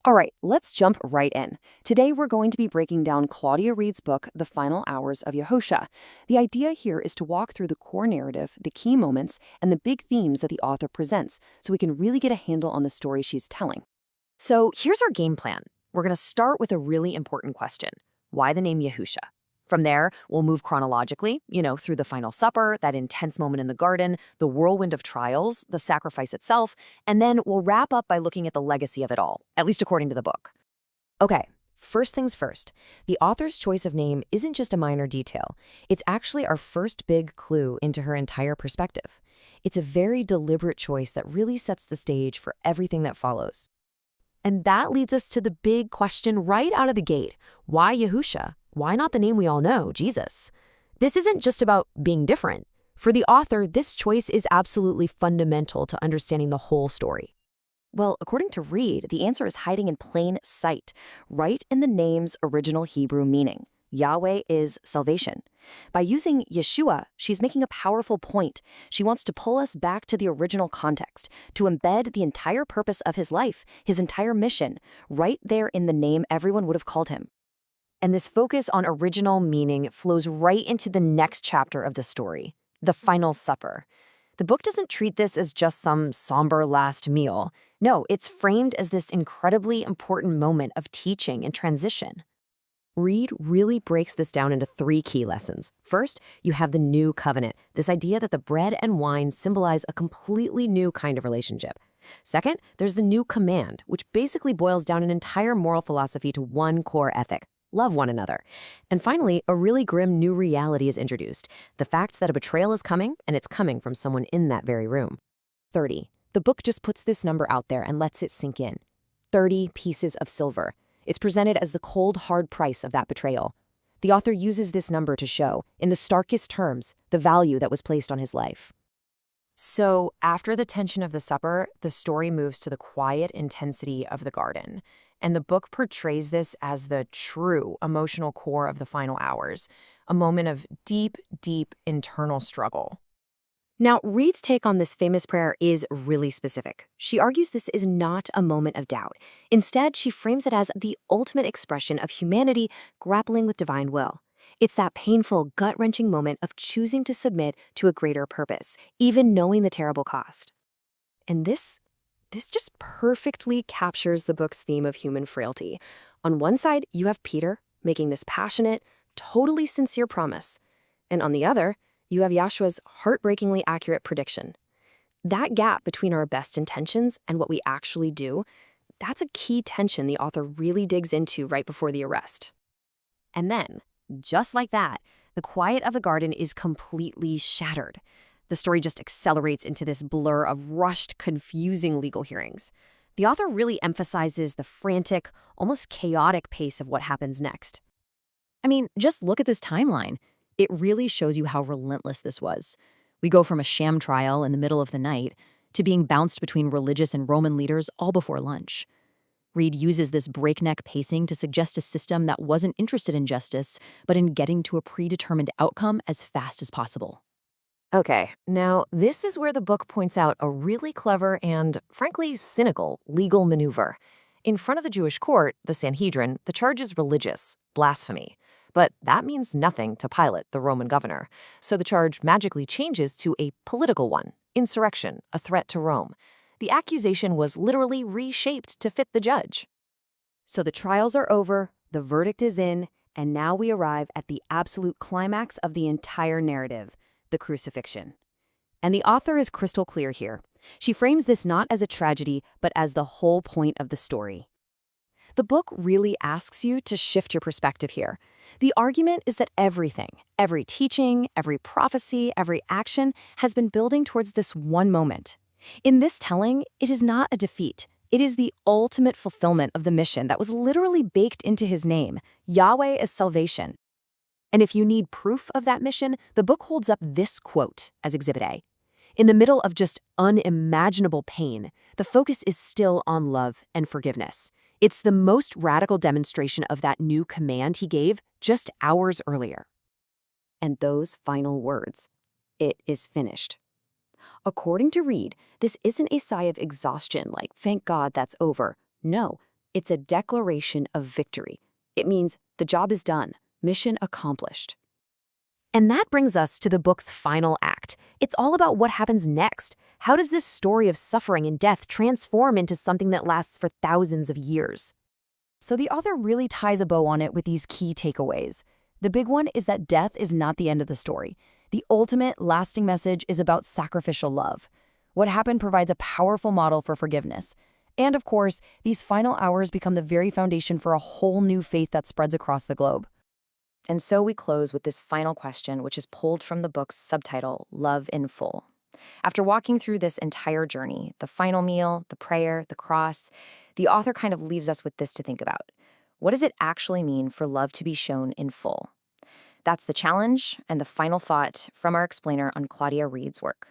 All right, let's jump right in. Today we're going to be breaking down Claudia Reid's book, The Final Hours of Yahusha. The idea here is to walk through the core narrative, the key moments, and the big themes that the author presents so we can really get a handle on the story she's telling. So here's our game plan. We're going to start with a really important question. Why the name Yahusha? From there, we'll move chronologically, through the final supper, that intense moment in the garden, the whirlwind of trials, the sacrifice itself, and then we'll wrap up by looking at the legacy of it all, at least according to the book. Okay, first things first. The author's choice of name isn't just a minor detail. It's actually our first big clue into her entire perspective. It's a very deliberate choice that really sets the stage for everything that follows. And that leads us to the big question right out of the gate. Why Yahusha? Why not the name we all know, Jesus? This isn't just about being different. For the author, this choice is absolutely fundamental to understanding the whole story. Well, according to Reid, the answer is hiding in plain sight, right in the name's original Hebrew meaning. Yahweh is salvation. By using Yeshua, she's making a powerful point. She wants to pull us back to the original context, to embed the entire purpose of his life, his entire mission, right there in the name everyone would have called him. And this focus on original meaning flows right into the next chapter of the story, the Final Supper. The book doesn't treat this as just some somber last meal. No, it's framed as this incredibly important moment of teaching and transition. Reid really breaks this down into three key lessons. First, you have the new covenant, this idea that the bread and wine symbolize a completely new kind of relationship. Second, there's the new command, which basically boils down an entire moral philosophy to one core ethic: love one another. And finally, a really grim new reality is introduced, the fact that a betrayal is coming, and it's coming from someone in that very room. 30. The book just puts this number out there and lets it sink in. 30 pieces of silver. It's presented as the cold, hard price of that betrayal. The author uses this number to show, in the starkest terms, the value that was placed on his life. So, after the tension of the supper, the story moves to the quiet intensity of the garden. And the book portrays this as the true emotional core of the final hours, a moment of deep, deep internal struggle. Now, Reid's take on this famous prayer is really specific. She argues this is not a moment of doubt. Instead, she frames it as the ultimate expression of humanity grappling with divine will. It's that painful, gut-wrenching moment of choosing to submit to a greater purpose, even knowing the terrible cost. And this just perfectly captures the book's theme of human frailty. On one side, you have Peter making this passionate, totally sincere promise. And on the other, you have Yahshua's heartbreakingly accurate prediction. That gap between our best intentions and what we actually do, that's a key tension the author really digs into right before the arrest. And then, just like that, the quiet of the garden is completely shattered. The story just accelerates into this blur of rushed, confusing legal hearings. The author really emphasizes the frantic, almost chaotic pace of what happens next. I mean, just look at this timeline. It really shows you how relentless this was. We go from a sham trial in the middle of the night to being bounced between religious and Roman leaders all before lunch. Reid uses this breakneck pacing to suggest a system that wasn't interested in justice, but in getting to a predetermined outcome as fast as possible. Okay, now this is where the book points out a really clever and, frankly, cynical legal maneuver. In front of the Jewish court, the Sanhedrin, the charge is religious, blasphemy. But that means nothing to Pilate, the Roman governor. So the charge magically changes to a political one: insurrection, a threat to Rome. The accusation was literally reshaped to fit the judge. So the trials are over, the verdict is in, and now we arrive at the absolute climax of the entire narrative: the crucifixion. And the author is crystal clear here. She frames this not as a tragedy, but as the whole point of the story. The book really asks you to shift your perspective here. The argument is that everything, every teaching, every prophecy, every action has been building towards this one moment. In this telling, it is not a defeat. It is the ultimate fulfillment of the mission that was literally baked into his name: Yahweh is salvation. And if you need proof of that mission, the book holds up this quote as Exhibit A. In the middle of just unimaginable pain, the focus is still on love and forgiveness. It's the most radical demonstration of that new command he gave just hours earlier. And those final words: it is finished. According to Reid, this isn't a sigh of exhaustion like, thank God that's over. No, It's a declaration of victory. It means the job is done, mission accomplished. And that brings us to the book's final act. It's all about what happens next. How does this story of suffering and death transform into something that lasts for thousands of years? So the author really ties a bow on it with these key takeaways. The big one is that death is not the end of the story. The ultimate, lasting message is about sacrificial love. What happened provides a powerful model for forgiveness. And of course, these final hours become the very foundation for a whole new faith that spreads across the globe. And so we close with this final question, which is pulled from the book's subtitle, Love in Full. After walking through this entire journey, the final meal, the prayer, the cross, the author kind of leaves us with this to think about. What does it actually mean for love to be shown in full? That's the challenge and the final thought from our explainer on Claudia Reid's work.